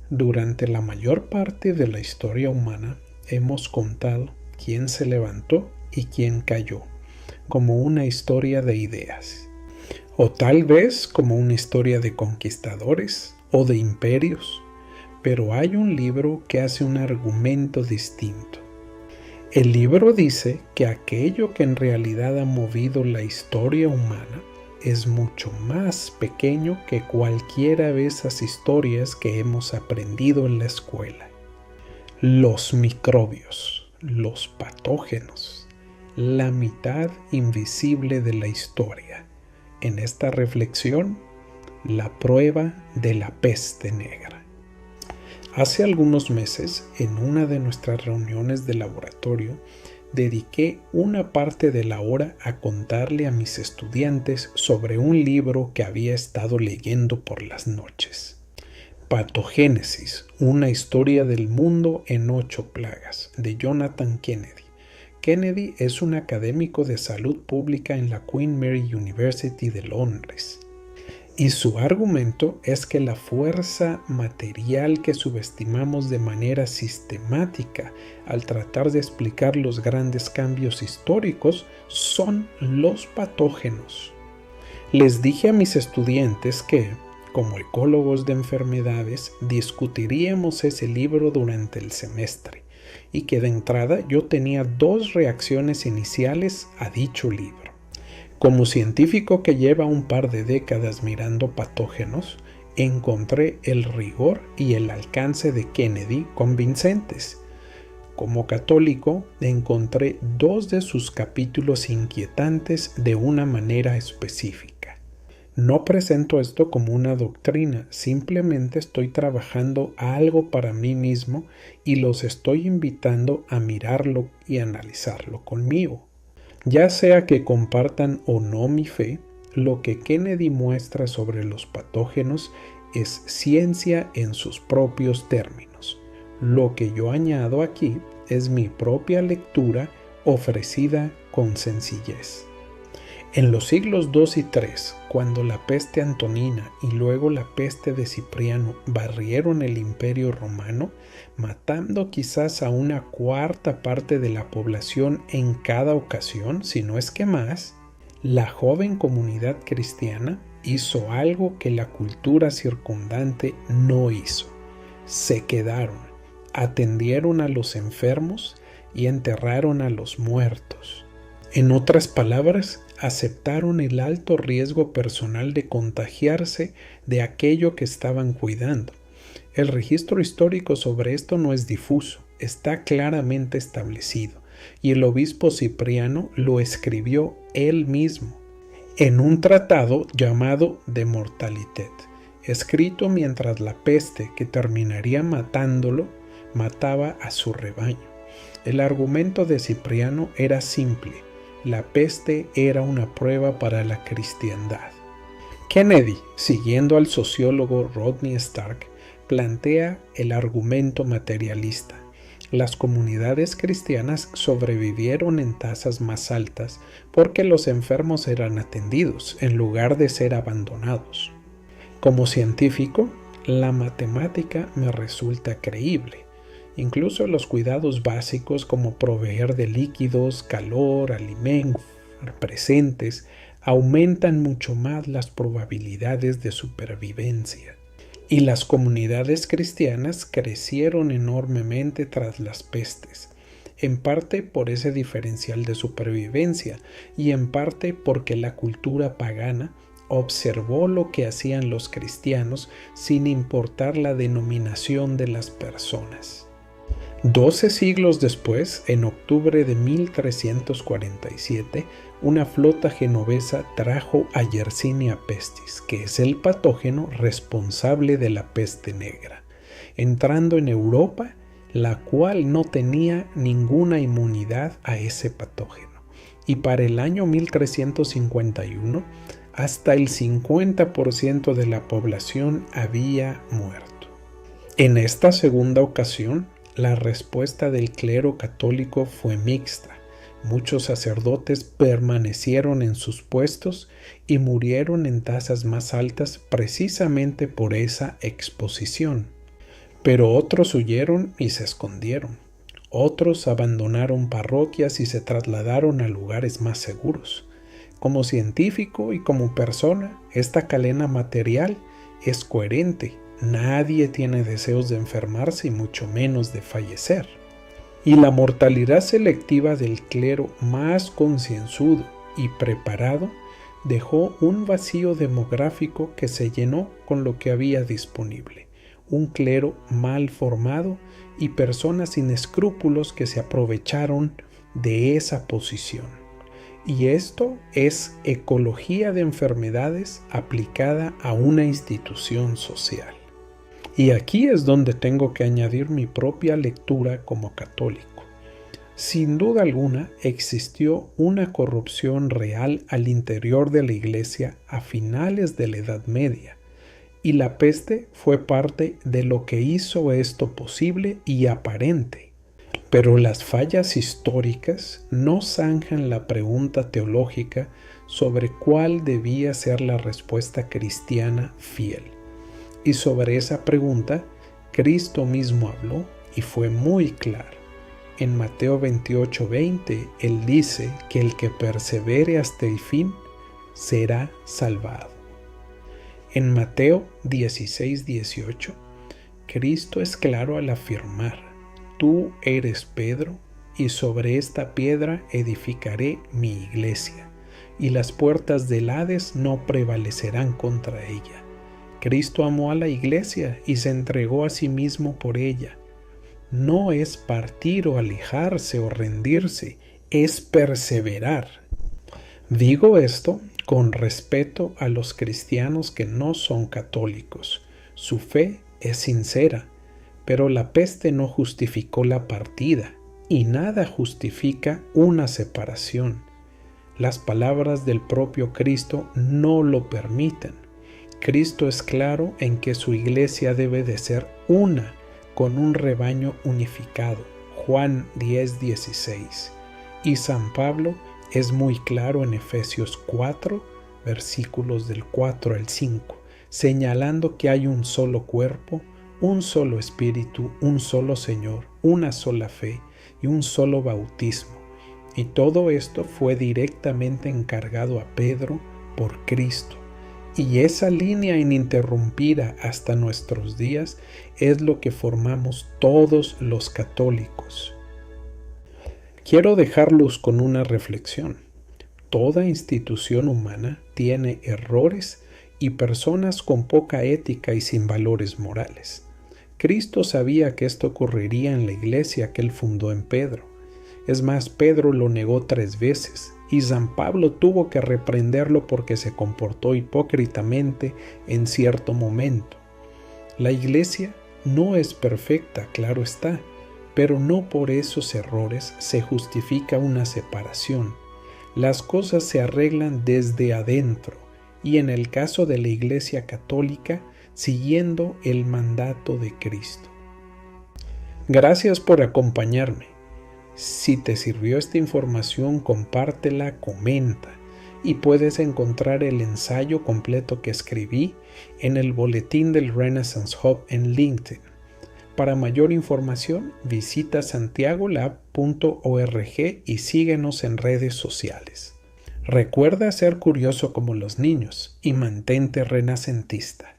Durante la mayor parte de la historia humana hemos contado quién se levantó y quién cayó, como una historia de ideas, o tal vez como una historia de conquistadores o de imperios, pero hay un libro que hace un argumento distinto. El libro dice que aquello que en realidad ha movido la historia humana es mucho más pequeño que cualquiera de esas historias que hemos aprendido en la escuela. Los microbios, los patógenos, la mitad invisible de la historia. En esta reflexión, la prueba de la peste negra. Hace algunos meses, en una de nuestras reuniones de laboratorio, dediqué una parte de la hora a contarle a mis estudiantes sobre un libro que había estado leyendo por las noches. Patogénesis, una historia del mundo en 8 plagas, de Jonathan Kennedy. Kennedy es un académico de salud pública en la Queen Mary University de Londres. Y su argumento es que la fuerza material que subestimamos de manera sistemática al tratar de explicar los grandes cambios históricos son los patógenos. Les dije a mis estudiantes que, como ecólogos de enfermedades, discutiríamos ese libro durante el semestre y que de entrada yo tenía 2 reacciones iniciales a dicho libro. Como científico que lleva un par de décadas mirando patógenos, encontré el rigor y el alcance de Kennedy convincentes. Como católico, encontré 2 de sus capítulos inquietantes de una manera específica. No presento esto como una doctrina, simplemente estoy trabajando algo para mí mismo y los estoy invitando a mirarlo y analizarlo conmigo. Ya sea que compartan o no mi fe, lo que Kennedy muestra sobre los patógenos es ciencia en sus propios términos. Lo que yo añado aquí es mi propia lectura ofrecida con sencillez. En los siglos II y III, cuando la peste antonina y luego la peste de Cipriano barrieron el Imperio Romano, matando quizás a una 1/4 parte de la población en cada ocasión, si no es que más, la joven comunidad cristiana hizo algo que la cultura circundante no hizo. Se quedaron, atendieron a los enfermos y enterraron a los muertos. En otras palabras, aceptaron el alto riesgo personal de contagiarse de aquello que estaban cuidando. El registro histórico sobre esto no es difuso, está claramente establecido, y el obispo Cipriano lo escribió él mismo en un tratado llamado De Mortalitet, escrito mientras la peste, que terminaría matándolo, mataba a su rebaño. El argumento de Cipriano era simple: la peste era una prueba para la cristiandad. Kennedy, siguiendo al sociólogo Rodney Stark, plantea el argumento materialista. Las comunidades cristianas sobrevivieron en tasas más altas porque los enfermos eran atendidos en lugar de ser abandonados. Como científico, la matemática me resulta creíble. Incluso los cuidados básicos como proveer de líquidos, calor, alimentos presentes aumentan mucho más las probabilidades de supervivencia. Y las comunidades cristianas crecieron enormemente tras las pestes, en parte por ese diferencial de supervivencia y en parte porque la cultura pagana observó lo que hacían los cristianos sin importar la denominación de las personas. 12 siglos después, en octubre de 1347, una flota genovesa trajo a Yersinia pestis, que es el patógeno responsable de la peste negra, entrando en Europa, la cual no tenía ninguna inmunidad a ese patógeno. Y para el año 1351, hasta el 50% de la población había muerto. En esta segunda ocasión, la respuesta del clero católico fue mixta. Muchos sacerdotes permanecieron en sus puestos y murieron en tasas más altas precisamente por esa exposición. Pero otros huyeron y se escondieron. Otros abandonaron parroquias y se trasladaron a lugares más seguros. Como científico y como persona, esta cadena material es coherente. Nadie tiene deseos de enfermarse y mucho menos de fallecer. Y la mortalidad selectiva del clero más concienzudo y preparado dejó un vacío demográfico que se llenó con lo que había disponible. Un clero mal formado y personas sin escrúpulos que se aprovecharon de esa posición. Y esto es ecología de enfermedades aplicada a una institución social. Y aquí es donde tengo que añadir mi propia lectura como católico. Sin duda alguna existió una corrupción real al interior de la Iglesia a finales de la Edad Media, y la peste fue parte de lo que hizo esto posible y aparente. Pero las fallas históricas no zanjan la pregunta teológica sobre cuál debía ser la respuesta cristiana fiel. Y sobre esa pregunta, Cristo mismo habló y fue muy claro. En Mateo 28:20, Él dice que el que persevere hasta el fin será salvado. En Mateo 16:18, Cristo es claro al afirmar: tú eres Pedro, y sobre esta piedra edificaré mi iglesia, y las puertas del Hades no prevalecerán contra ella. Cristo amó a la iglesia y se entregó a sí mismo por ella. No es partir o alejarse o rendirse, es perseverar. Digo esto con respeto a los cristianos que no son católicos. Su fe es sincera, pero la peste no justificó la partida, y nada justifica una separación. Las palabras del propio Cristo no lo permiten. Cristo es claro en que su iglesia debe de ser una, con un rebaño unificado. Juan 10:16. Y San Pablo es muy claro en Efesios 4, versículos del 4 al 5, señalando que hay un solo cuerpo, un solo espíritu, un solo Señor, una sola fe y un solo bautismo. Y todo esto fue directamente encargado a Pedro por Cristo. Y esa línea ininterrumpida hasta nuestros días es lo que formamos todos los católicos. Quiero dejarlos con una reflexión. Toda institución humana tiene errores y personas con poca ética y sin valores morales. Cristo sabía que esto ocurriría en la iglesia que él fundó en Pedro. Es más, Pedro lo negó 3 veces. Y San Pablo tuvo que reprenderlo porque se comportó hipócritamente en cierto momento. La iglesia no es perfecta, claro está, pero no por esos errores se justifica una separación. Las cosas se arreglan desde adentro, y en el caso de la Iglesia Católica, siguiendo el mandato de Cristo. Gracias por acompañarme. Si te sirvió esta información, compártela, comenta, y puedes encontrar el ensayo completo que escribí en el boletín del Renaissance Hub en LinkedIn. Para mayor información, visita santiagolab.org y síguenos en redes sociales. Recuerda ser curioso como los niños y mantente renacentista.